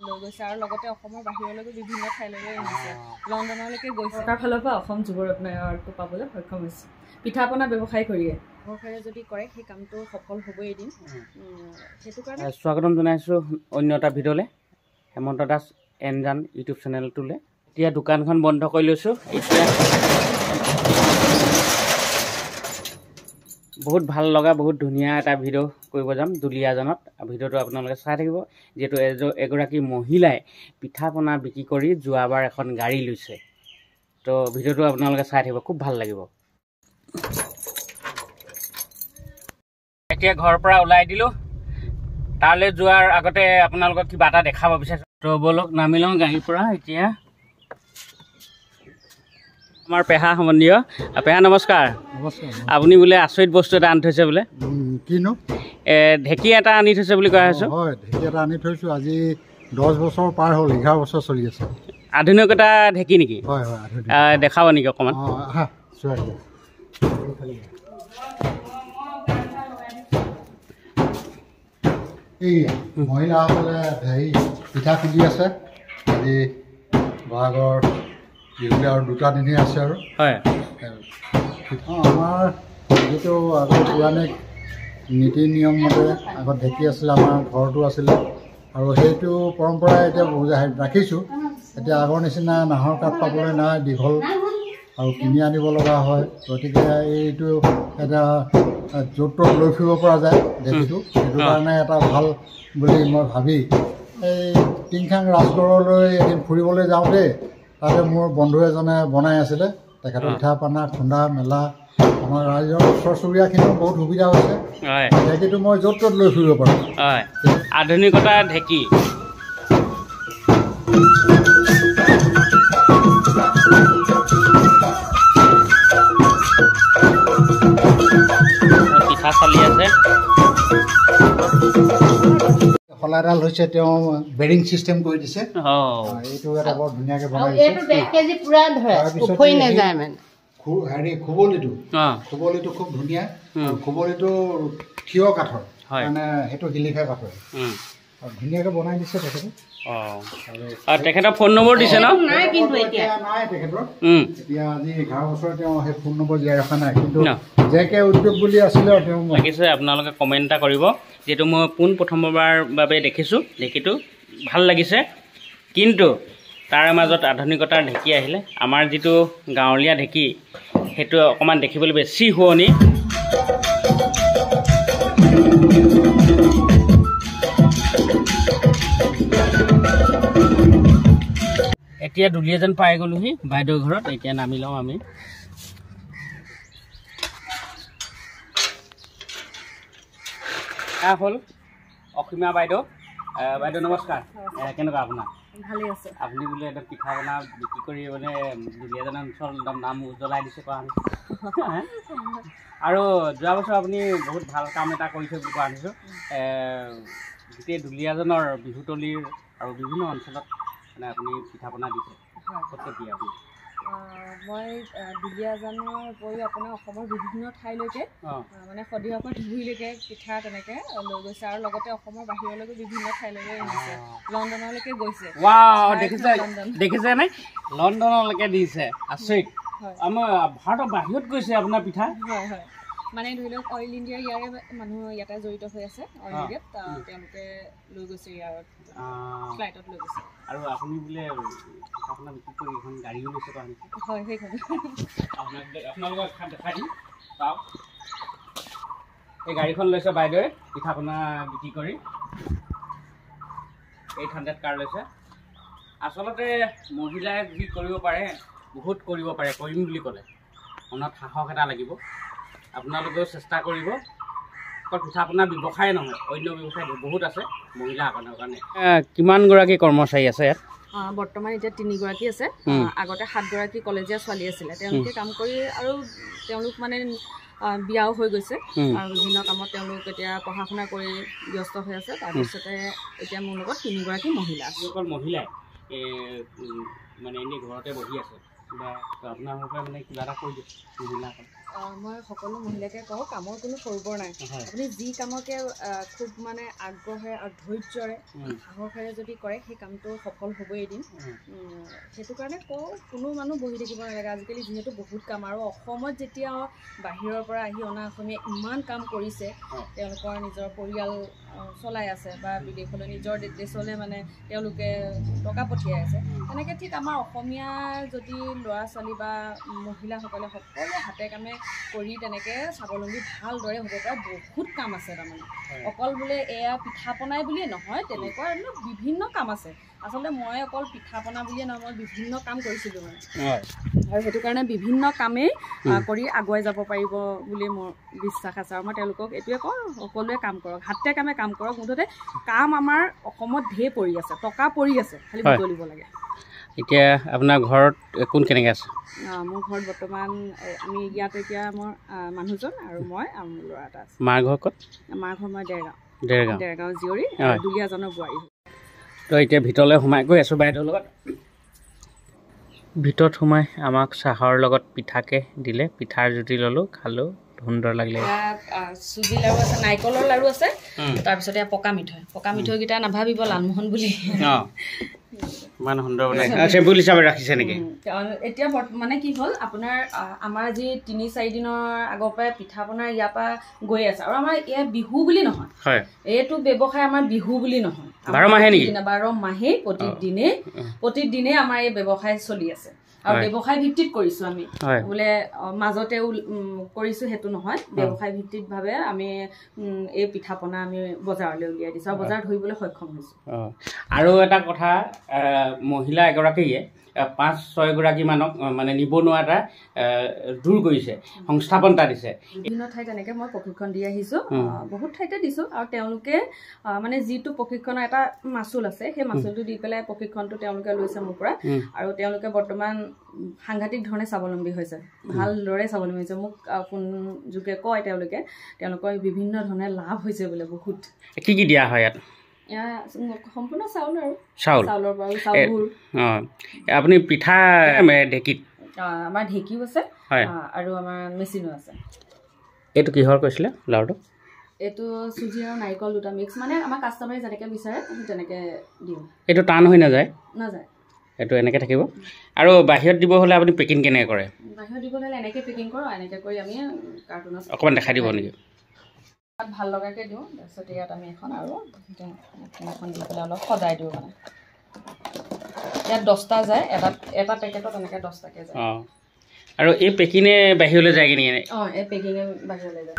লৈ গৈছে আৰু লগতে অসমৰ বাহিৰলৈকে বিভিন্ন ঠাইলৈকে নিছে লণ্ডনলৈকে গৈছে তাৰ ফালৰ পৰা অসম যুৱ ৰত্ন এৱাৰ্ডটো পাবলৈ সক্ষম হৈছে পিঠা পনা ব্যৱসায় কৰিয়ে সহকাৰে যদি কৰে সেই কামটো সফল হ'বই এদিন সেইটো কাৰণে স্বাগতম জনাইছোঁ অন্য এটা ভিডিঅ'লৈ হেমন্ত দাস এনজান ইউটিউব চেনেলটোলৈ এতিয়া দোকানখন বন্ধ কৰি লৈছোঁ এতিয়া বহুত ভাল লগা বহুত ধুনীয়া এটা ভিডিঅ' কৰিব যাম দুলীয়াজানত ভিডিঅ'টো আপোনালোকে চাই থাকিব যিহেতু এগৰাকী মহিলাই পিঠা পনা বিক্ৰী কৰি যোৱাবাৰ এখন গাড়ী লৈছে তো ভিডিঅ'টো আপোনালোকে চাই থাকিব খুব ভাল লাগিব এতিয়া ঘৰৰ পৰা ওলাই দিলোঁ তালৈ যোৱাৰ আগতে আপোনালোকক কিবা এটা দেখাব বিচাৰিছোঁ তো বলক নামি লওঁ গাড়ীৰ পৰা এতিয়া আমাৰ পেহা সম্বন্ধীয় পেহা নমস্কাৰ আপুনি বোলে আচৰিত বস্তু এটা আনি থৈছে বোলে কিনো ঢেঁকী এটা আনি থৈছে বুলি কোৱা হৈছোঁ হয় ঢেঁকী এটা আনি থৈছোঁ আজি 10 বছৰ পাৰ হ'ল 11 বছৰ চলি আছে আধুনিকতা ঢেঁকী নেকি হয় হয় দেখাব নেকি অকণমান এই মহিলাসকলে হেৰি পিঠা খুন্দি আছে আজি বহাগৰ বিহুলৈ আৰু 2টা দিনেই আছে আৰু হয় আমাৰ যিটো আগৰ পৌৰাণিক নীতি নিয়ম মতে আগত ঢেঁকী আছিলে আমাৰ ঘৰটো আছিলে আৰু সেইটো পৰম্পৰা এতিয়া ৰাখিছোঁ এতিয়া আগৰ নিচিনা নাহৰ কাঠ পাবলৈ নাই দীঘল আৰু কিনি আনিব লগা হয় গতিকে এইটো এটা য'ত ত'ত লৈ ফুৰিব পৰা যায় ঢেঁকীটো সেইটো কাৰণে এটা ভাল বুলি মই ভাবি এই টিংখাং ৰাজগড়লৈ এদিন ফুৰিবলৈ যাওঁতে তাতে মোৰ বন্ধু এজনে বনাই আছিলে তেখেতৰ পিঠা পনা খুন্দা মেলা আমাৰ ৰাইজৰ ওচৰ চুবুৰীয়াখিনিও বহুত সুবিধা হৈছে ঢেঁকীটো মই য'ত ত'ত লৈ ফুৰিব পাৰোঁ আধুনিকতা ঢেঁকী পিঠা চলি আছে শলাডাল হৈছে তেওঁ বেৰিং চিষ্টেম কৰি দিছে এইটো এটা বৰ ধুনীয়াকৈ বনাই হেৰি খুবলিটো খুব ধুনীয়া খুবলিটো থিয় কাঠৰ মানে সেইটো শিলিখা কাঠৰ ধুনীয়াকৈ বনাই দিছে তেখেতে তেখেতৰ ফোন নম্বৰ দিছে ন নাই তেখেতৰ এতিয়া আজি 11 বছৰ তেওঁ সেই ফোন নম্বৰ জীয়াই ৰখা নাই কিন্তু জেকে উদ্যোগ বুলি আছিলে তেওঁ লাগিছে আপোনালোকে কমেণ্ট এটা কৰিব যিহেতু মই পোনপ্ৰথমবাৰ বাবে দেখিছোঁ ঢেঁকীটো ভাল লাগিছে কিন্তু তাৰে মাজত আধুনিকতাৰ ঢেঁকী আহিলে আমাৰ যিটো গাঁৱলীয়া ঢেঁকী সেইটো অকণমান দেখিবলৈ বেছি শুৱনি এতিয়া দুলীয়াজান পাই গ'লোহি বাইদেউৰ ঘৰত এতিয়া নামি লওঁ আমি হ'ল অসীমা বাইদেউ বাইদেউ নমস্কাৰ কেনেকুৱা আপোনাৰ ভালেই আছে আপুনি বোলে একদম পিঠা পনা বিক্ৰী কৰি মানে দুলীয়াজান অঞ্চল একদম নাম উজ্বলাই দিছে কোৱা আৰু যোৱা বছৰ আপুনি বহুত ভাল কাম এটা কৰিছে বুলি কোৱা শুনিছোঁ গোটেই দুলীয়াজানৰ বিহুতলীৰ আৰু বিভিন্ন অঞ্চলত মানে আপুনি পিঠা পনা দিছে ক'ত দিয়ে আপুনি মই দুলীয়াজানৰ উপৰিও আপোনাৰ অসমৰ বিভিন্ন ঠাইলৈকে মানে সদিয়াৰ পৰা ধুবুৰীলৈকে পিঠা তেনেকৈ লৈ গৈছে আৰু লগতে অসমৰ বাহিৰলৈকে বিভিন্ন ঠাইলৈকে নিছে লণ্ডনলৈকে গৈছে দেখিছে নে লণ্ডনলৈকে দিছে আচৰিত আমাৰ ভাৰতৰ বাহিৰত গৈছে আপোনাৰ পিঠা হয় হয় মানে ধৰি লওক অইল ইণ্ডিয়া ইয়াৰে মানুহ ইয়াতে জড়িত হৈ আছে অইল ইণ্ডিয়াত তেওঁলোকে লৈ গৈছে ইয়াত ফ্লাইটত লৈ গৈছে আৰু আপুনি বোলে আপোনাৰ বিক্ৰী কৰি এখন গাড়ীও লৈছে হয় সেইখন আপোনালোকক এখন দেখাই দিম চাওক এই গাড়ীখন লৈছে বাইদেৱে পিঠা পনা বিক্ৰী কৰি 800 কাৰ লৈছে আচলতে মহিলাই যি কৰিব পাৰে বহুত কৰিব পাৰে কৰিম বুলি ক'লে মনত সাহস এটা লাগিব আপোনালোকেও চেষ্টা কৰিব অকল পিঠা পনা ব্যৱসায় নহয় অন্য ব্যৱসায় বহুত আছে মহিলাসকলৰ কাৰণে কিমানগৰাকী কৰ্মচাৰী আছে ইয়াত বৰ্তমান এতিয়া 3 গৰাকী আছে আগতে 7 গৰাকী কলেজীয়া ছোৱালী আছিলে তেওঁলোকে কাম কৰি আৰু তেওঁলোক মানে বিয়াও হৈ গৈছে আৰু বিভিন্ন কামত তেওঁলোক এতিয়া পঢ়া শুনা কৰি ব্যস্ত হৈ আছে তাৰপিছতে এতিয়া মোৰ লগত 3 গৰাকী মহিলা আছে অকল মহিলাই মানে এনেই ঘৰতে বহি আছে কিবা আপোনালোকে মানে কিবা এটা কৰি দিয়ে মহিলাসকল মই সকলো মহিলাকে কওঁ কামৰ কোনো সৰু বৰ নাই আপুনি যি কামকে খুব মানে আগ্ৰহেৰে আৰু ধৈৰ্যৰে সাহসেৰে যদি কৰে সেই কামটো সফল হ'বই এদিন সেইটো কাৰণে কওঁ কোনো মানুহ বহি থাকিব নালাগে আজিকালি যিহেতু বহুত কাম আৰু অসমত যেতিয়া বাহিৰৰ পৰা আহি অনা অসমীয়া ইমান কাম কৰিছে তেওঁলোকৰ নিজৰ পৰিয়াল চলাই আছে বা বিদেশলৈ নিজৰ দেশলৈ মানে তেওঁলোকে টকা পঠিয়াই আছে তেনেকৈ ঠিক আমাৰ অসমীয়া যদি ল'ৰা ছোৱালী বা মহিলাসকলে সকলোৱে হাতে কামে কৰি তেনেকৈ স্বাৱলম্বী ভালদৰে হ'ব পাৰে বহুত কাম আছে তাৰমানে অকল বোলে এয়া পিঠা পনাই বুলিয়ে নহয় তেনেকুৱা বিভিন্ন কাম আছে আচলতে মই অকল পিঠা পনা বুলিয়ে নহয় মই বিভিন্ন কাম কৰিছিলোঁ মানে আৰু সেইটো কাৰণে বিভিন্ন কামেই কৰি আগুৱাই যাব পাৰিব বুলি মোৰ বিশ্বাস আছে আৰু মই তেওঁলোকক এইটোৱে কওঁ সকলোৱে কাম কৰক হাতে কামে কাম কৰক মুঠতে কাম আমাৰ অসমত ঢেৰ পৰি আছে টকা পৰি আছে খালি বুটলিব লাগে এতিয়া আপোনাৰ ঘৰত কোন কেনেকৈ আছে মোৰ ঘৰত বৰ্তমান আমি ইয়াত এতিয়া মোৰ মানুহজন আৰু মই আৰু মোৰ ল'ৰা এটা আছে মাৰ ঘৰ ক'ত মাৰ ঘৰ মই দেৰগাঁও জীয়ৰী দুলীয়াজানৰ বোৱাৰী তো এতিয়া ভিতৰলৈ সোমাই গৈ আছোঁ বাইদেউৰ লগত ভিতৰত সোমাই আমাক চাহৰ লগত পিঠাকে দিলে পিঠাৰ জুতি ল'লোঁ খালোঁ সুন্দৰ লাগিলে চুজি লাড়ু আছে নাৰিকলৰ লাড়ু আছে তাৰপিছতে পকা মিঠৈকেইটা নাভাবিব লালমোহন বুলি ইমান সুন্দৰ বনাইছে চেম্পুল হিচাপে ৰাখিছে নেকি এতিয়া মানে কি হ'ল আপোনাৰ আমাৰ আজি ৩-৪ দিনৰ আগৰ পৰাই পিঠা পনাৰ ইয়াৰ পৰা গৈ আছে আৰু আমাৰ এয়া বিহু বুলি নহয় এইটো ব্যৱসায় আমাৰ বিহু বুলি নহয় 12 মাহে নেকি 12 মাহেই প্ৰতিদিনে আমাৰ এই ব্যৱসায় চলি আছে আৰু ব্যৱসায় ভিত্তিত কৰিছো আমি বোলে মাজতে কৰিছো হেতু নহয় ব্যৱসায় ভিত্তিতভাৱে আমি এই পিঠা পনা আমি বজাৰলৈ উলিয়াই দিছো আৰু বজাৰ ধৰিবলৈ সক্ষম হৈছো আৰু এটা কথা মহিলা এগৰাকীয়ে 5-6 গৰাকী মানক মানে নিবনুৱা এটা দূৰ কৰিছে সংস্থাপন এটা দিছে বিভিন্ন ঠাইত এনেকৈ মই প্ৰশিক্ষণ দি আহিছোঁ বহুত ঠাইতে দিছোঁ আৰু তেওঁলোকে মানে যিটো প্ৰশিক্ষণৰ এটা মাচুল আছে সেই মাচুলটো দি পেলাই প্ৰশিক্ষণটো তেওঁলোকে লৈছে মোৰ পৰা আৰু তেওঁলোকে বৰ্তমান সাংঘাতিক ধৰণে স্বাৱলম্বী হৈছে ভালদৰে স্বাৱলম্বী হৈছে মোক ফোন যোগে কয় তেওঁলোকৰ বিভিন্ন ধৰণে লাভ হৈছে বোলে বহুত কি কি দিয়া হয় ইয়াত সম্পূৰ্ণ চাউল আৰু চাউলৰ পৰা চাউলবোৰ আপুনি পিঠা ঢেঁকীত আমাৰ ঢেঁকীও আছে আৰু আমাৰ মেচিনো আছে এইটো কিহৰ কৈছিলে লাড়ুটো এইটো চুজি আৰু নাৰিকল দুটা মিক্স মানে আমাৰ কাষ্টমাৰে যেনেকৈ বিচাৰে আমি তেনেকৈ দিওঁ এইটো টান হৈ নাযায় এইটো এনেকৈ থাকিব আৰু বাহিৰত দিব হ'লে আপুনি পেকিং কেনেকৈ কৰে বাহিৰত দিব হ'লে এনেকৈ পেকিং কৰোঁ এনেকৈ কৰি আমি কাৰ্টুনত অকণমান দেখাই দিব নেকি ভাল লগাকৈ দিওঁ তাৰপিছত ইয়াত আমি এখন আৰু এখন দি পেলাই অলপ সজাই দিওঁ মানে ইয়াত 10টা যায় এটা পেকেটত এনেকৈ 10টাকৈ যায় আৰু এই পেকিঙে বাহিৰলৈ যায়গৈ নেকি এই পেকিঙে বাহিৰলৈ যায়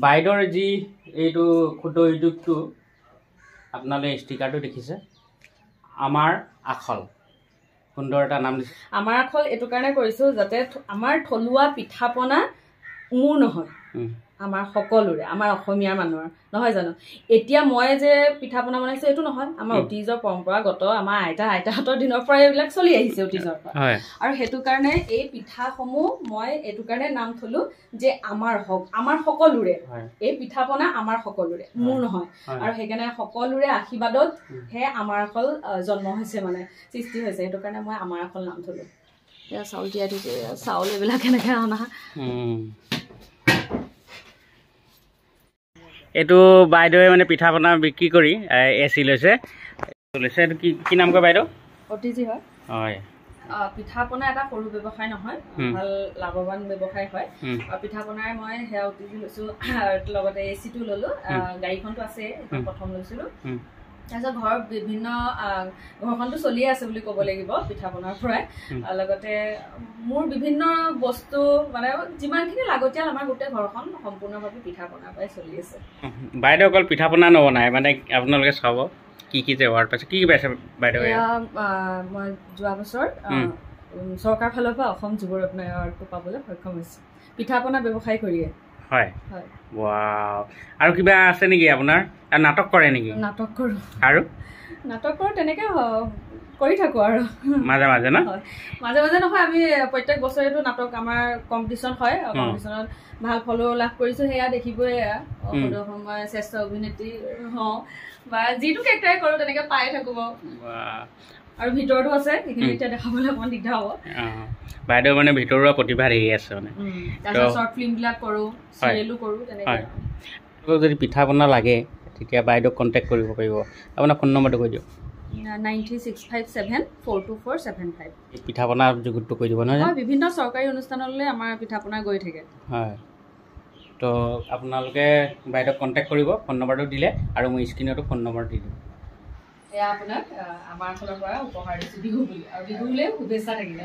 বাইদেউৰ যি এইটো ক্ষুদ্ৰ উদ্যোগটো আপোনালোকে ষ্টিকাৰটো দেখিছে আমাৰ আখল সুন্দৰ এটা নাম দিছে আমাৰ আখল এইটো কাৰণে কৰিছোঁ যাতে আমাৰ থলুৱা পিঠা পনা মোৰ নহয় আমাৰ সকলোৰে আমাৰ অসমীয়াৰ মানুহৰ নহয় জানো এতিয়া মই যে পিঠা পনা বনাইছোঁ এইটো নহয় আমাৰ অতীজৰ পৰম্পৰাগত আমাৰ আইতাহঁতৰ দিনৰ পৰাই এইবিলাক চলি আহিছে অতীজৰ পৰা আৰু সেইটো কাৰণে এই পিঠাসমূহ মই এইটো কাৰণে নাম থলোঁ যে আমাৰ সকলোৰে এই পিঠা পনা আমাৰ সকলোৰে মোৰ নহয় আৰু সেইকাৰণে সকলোৰে আশীৰ্বাদত হে আমাৰ আখল জন্ম হৈছে মানে সৃষ্টি হৈছে সেইটো কাৰণে মই আমাৰ আখল নাম থলোঁ এতিয়া চাউল তিয়াই থৈছে চাউল এইবিলাক কেনেকৈ অনা এইটো বাইদেৱে মানে পিঠা পনা বিক্ৰী কৰি এচি লৈছে এইটো কি নাম কয় বাইদেউ অতিজি হয় পিঠা পনা এটা সৰু ব্যৱসায় নহয় ভাল লাভৱান ব্যৱসায় হয় আৰু পিঠা পনাৰ মই সেয়া অতিজি লৈছোঁ লগতে এচিটো ল'লোঁ গাড়ীখনটো আছে প্ৰথম লৈছিলোঁ তাৰপিছত ঘৰত বিভিন্ন ঘৰখনটো চলিয়ে আছে বুলি ক'ব লাগিব পিঠা পনাৰ পৰাই লগতে মোৰ বিভিন্ন বস্তু মানে যিমানখিনি লাগতিয়াল আমাৰ গোটেই ঘৰখন সম্পূৰ্ণভাৱে পিঠা পনাৰ পৰাই চলি আছে বাইদেউ অকল পিঠা পনা নবনায় মানে আপোনালোকে চাব কি যে এৱাৰ্ড পাইছে কি পাইছে বাইদেউ মই যোৱা বছৰ চৰকাৰ ফালৰ পৰা অসম যুৱ ৰত্ন এৱাৰ্ডটো পাবলৈ সক্ষম হৈছোঁ পিঠা পনা ব্যৱসায় কৰিয়ে হয় আৰু কিবা আছে নেকি আপোনাৰ নাটক কৰে নেকি নাটক কৰোঁ আৰু নাটকৰ তেনেকৈ কৰি থাকোঁ আৰু মাজে মাজে না মাজে মাজে নহয় আমি প্ৰত্যেক বছৰেতো নাটক আমাৰ কম্পিটিশ্যন হয় কম্পিটিশ্যনত ভাল ফলো লাভ কৰিছোঁ সেয়া দেখিবই সময় শ্ৰেষ্ঠ অভিনেত্ৰী হওঁ বা যিটো কেৰেক্টাৰে কৰোঁ তেনেকৈ পাই থাকোঁ বাৰু আৰু ভিতৰতো আছে সেইখিনি এতিয়া দেখাবলৈ অকণমান দিগদাৰ হ'ব বাইদেউ মানে ভিতৰুৱা প্ৰতিভা ধেৰ আছে মানে তাৰপিছত শ্বৰ্ট ফিল্মবিলাক কৰোঁ চিৰিয়েলো কৰোঁ তেনেকৈ যদি পিঠা পনা লাগে তেতিয়া বাইদেউক কণ্টেক্ট কৰিব পাৰিব আপোনাৰ ফোন নম্বৰটো কৈ দিয়ক 9657424755 পিঠা পনা যোগাৰটো কৰি দিব নহয় বিভিন্ন চৰকাৰী অনুষ্ঠানলৈ আমাৰ পিঠা পনা গৈ থাকে হয় তো আপোনালোকে বাইদেউক কণ্টেক্ট কৰিব ফোন নম্বৰটো দিলে আৰু মই স্ক্ৰীণতো ফোন নম্বৰ দি দিম এয়া আপোনাক আমাৰ ফালৰ পৰা উপহাৰ দিছোঁ বিহু বুলি আৰু বিহু বুলিয়ে শুভেচ্ছা থাকিলে